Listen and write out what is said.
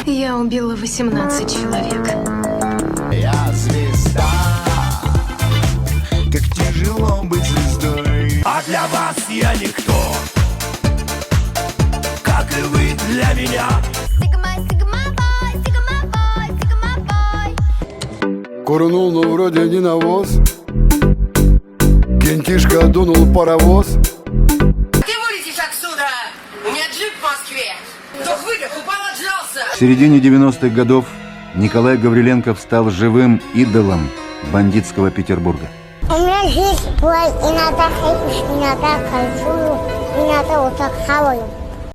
Я убила 18 человек. Я звезда, как тяжело быть звездой. А для вас я никто, как и вы для меня. Курнул, но вроде не навоз. Кентишка дунул паровоз. Ты вылетишь отсюда! У меня джип в Москве! Кто выдох, упал, отжался! В середине 90-х годов Николай Гавриленков стал живым идолом бандитского Петербурга. У меня жизнь была, иногда хайпишь, иногда кайфую, иногда вот так хаваю.